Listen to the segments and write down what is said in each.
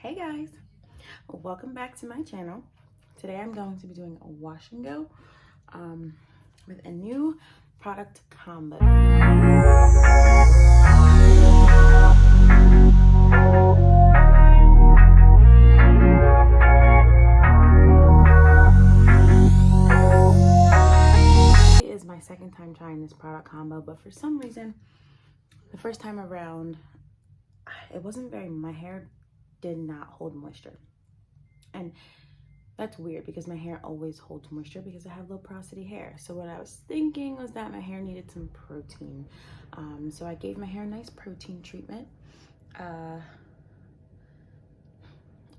Hey guys, welcome back to my channel. Today I'm going to be doing a wash and go with a new product combo. It is my second time trying this product combo, but for some reason, the first time around, it wasn't my hair did not hold moisture. And that's weird because my hair always holds moisture because I have low porosity hair. So what I was thinking was that my hair needed some protein. So I gave my hair a nice protein treatment. I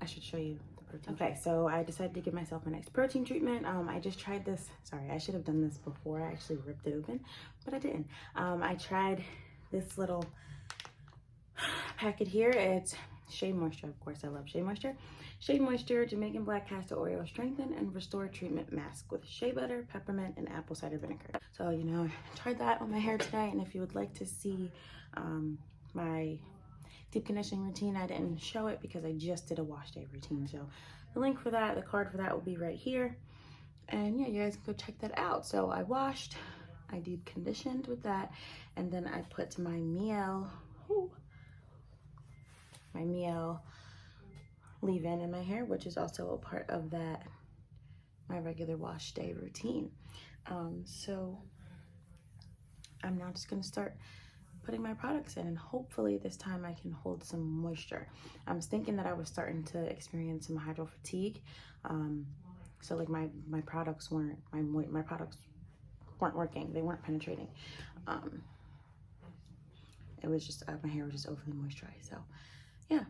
should show you the protein. Okay, so I decided to give myself a nice protein treatment. I just tried this. Sorry, I should have done this before I actually ripped it open, but I didn't. I tried this little packet here. It's Shea Moisture. Of course, I love Shea Moisture. Shea Moisture Jamaican Black Castor Oil Strengthen and Restore Treatment Mask with shea butter, peppermint, and apple cider vinegar. So, I tried that on my hair today, and if you would like to see my deep conditioning routine, I didn't show it because I just did a wash day routine. So the link for that, the card for that will be right here. And yeah, you guys can go check that out. So I washed, I deep conditioned with that, and then I put my Mielle, leave-in in my hair, which is also a part of my regular wash day routine. So I'm now just gonna start putting my products in, and hopefully this time I can hold some moisture. I was thinking that I was starting to experience some hydro fatigue. So like my products weren't working, they weren't penetrating. It was just my hair was just overly moisturized. So yeah,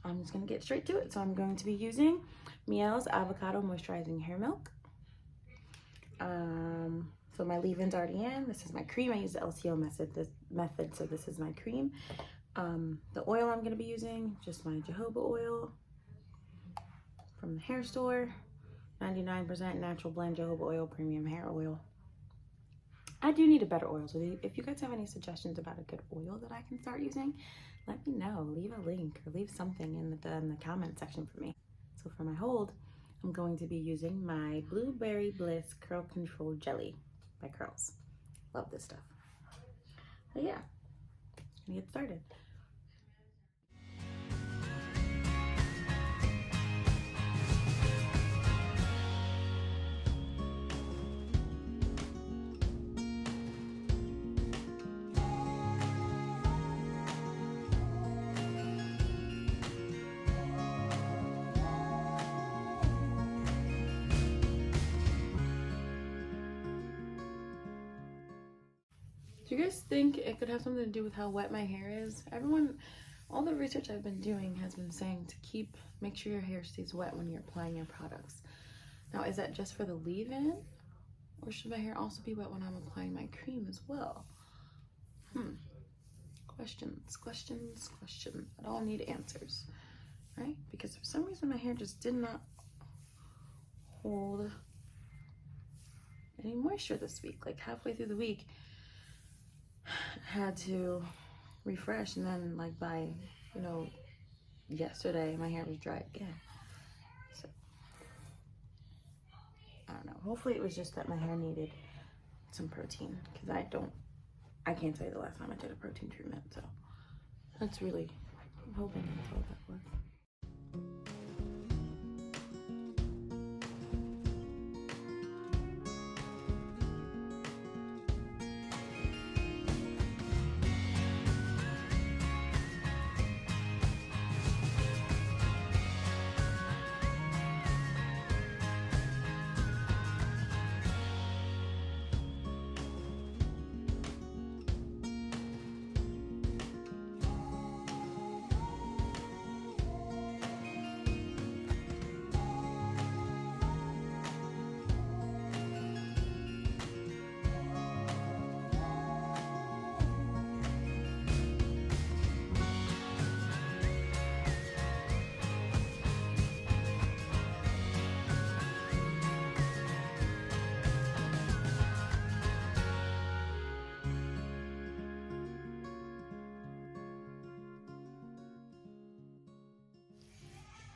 I'm just gonna get straight to it. So I'm going to be using Mielle's Avocado Moisturizing Hair Milk. So my leave-in's already in. This is my cream. I use the LCO method, so this is my cream. The oil I'm gonna be using, just my jojoba oil from the hair store. 99% natural blend jojoba oil, premium hair oil. I do need a better oil, so if you guys have any suggestions about a good oil that I can start using, let me know. Leave a link or leave something in the comment section for me. So for my hold, I'm going to be using my Blueberry Bliss Curl Control Jelly by Curls. Love this stuff. So yeah, gonna get started. Do you guys think it could have something to do with how wet my hair is? All the research I've been doing has been saying to make sure your hair stays wet when you're applying your products. Now, is that just for the leave-in? Or should my hair also be wet when I'm applying my cream as well? Questions. I all need answers, right? Because for some reason my hair just did not hold any moisture this week. Like halfway through the week, I had to refresh, and then like by, yesterday my hair was dry again. So I don't know. Hopefully it was just that my hair needed some protein, because I can't tell you the last time I did a protein treatment. So I'm hoping that's all that was.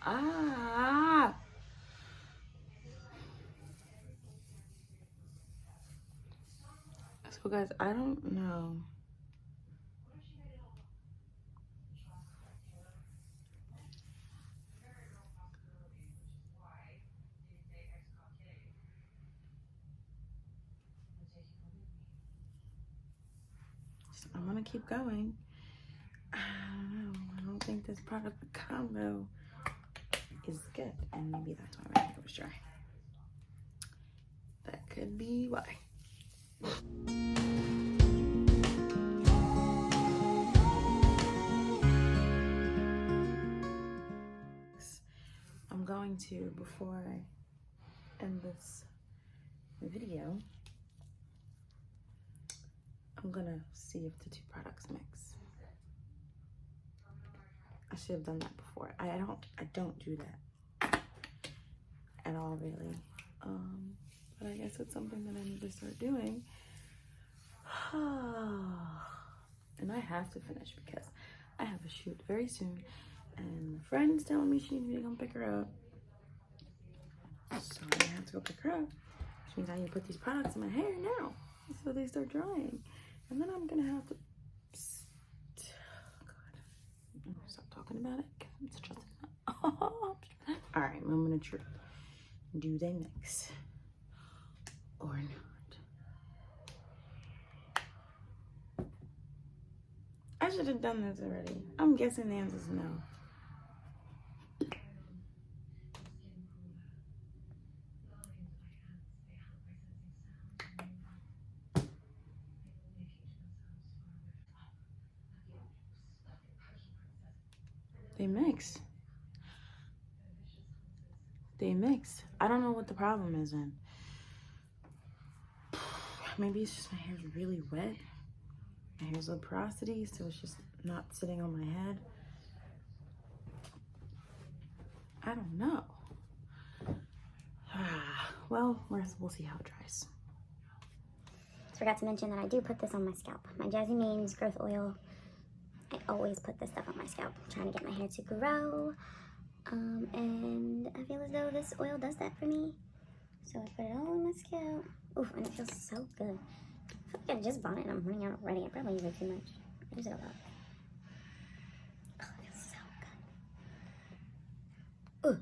Ah. So guys, I don't know. I'm gonna keep going. I don't know. I don't think this product combo is good. And maybe that's why my hair was dry. That could be why. I'm going to, before I end this video, I'm gonna see if the two products mix. I should have done that before. I don't do that at all, really. But I guess it's something that I need to start doing. And I have to finish because I have a shoot very soon, and a friend's telling me she needs me to come pick her up. So I have to go pick her up, which means I need to put these products in my hair now so they start drying. And then I'm gonna have to I'm gonna stop talking about it because I'm stressing out. Alright, moment of truth. Do they mix or not? I should have done this already. I'm guessing the answer is no. They mix. They mix. I don't know what the problem is then. Maybe it's just my hair's really wet. My hair's low porosity, so it's just not sitting on my head. I don't know. Well, we'll see how it dries. Forgot to mention that I do put this on my scalp. My jazzymanes growth oil. I always put this stuff on my scalp, trying to get my hair to grow. And I feel as though this oil does that for me. So I put it all on my scalp. Oof, and it feels so good. I feel like I just bought it and I'm running out already. I probably use it too much. I use it a lot. Oh, it feels so good. Ooh.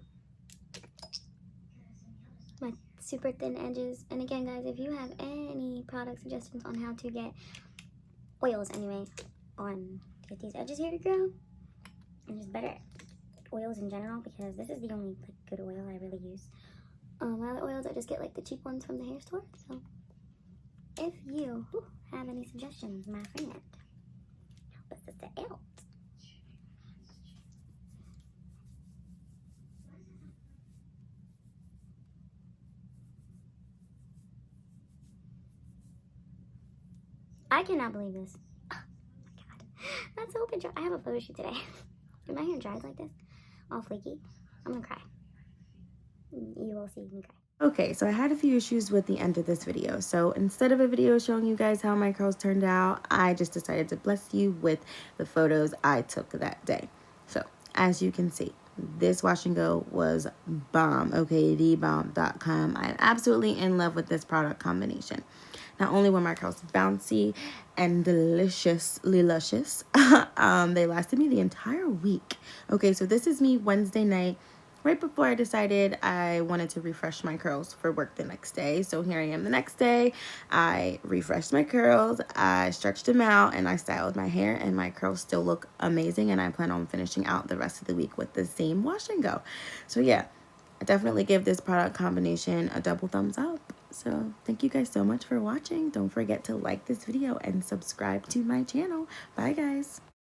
My super thin edges. And again, guys, if you have any product suggestions on how to get oils anyway, on to get these edges here to grow, and just better oils in general, because this is the only like good oil I really use. My other oils, I just get like the cheap ones from the hair store. So if you have any suggestions, my friend, help us out. I cannot believe this. Oh my god. That's so good. I have a photo shoot today. If my hair dries like this, all flaky, I'm gonna cry. You will see me cry. Okay, so I had a few issues with the end of this video. So instead of a video showing you guys how my curls turned out, I just decided to bless you with the photos I took that day. So as you can see, this wash and go was bomb. Okay, thebomb.com. I'm absolutely in love with this product combination. Not only were my curls bouncy and deliciously luscious, they lasted me the entire week. Okay, so this is me Wednesday night, right before I decided I wanted to refresh my curls for work the next day. So here I am the next day. I refreshed my curls, I stretched them out, and I styled my hair, and my curls still look amazing, and I plan on finishing out the rest of the week with the same wash and go. So yeah, I definitely give this product combination a double thumbs up. So thank you guys so much for watching. Don't forget to like this video and subscribe to my channel. Bye guys.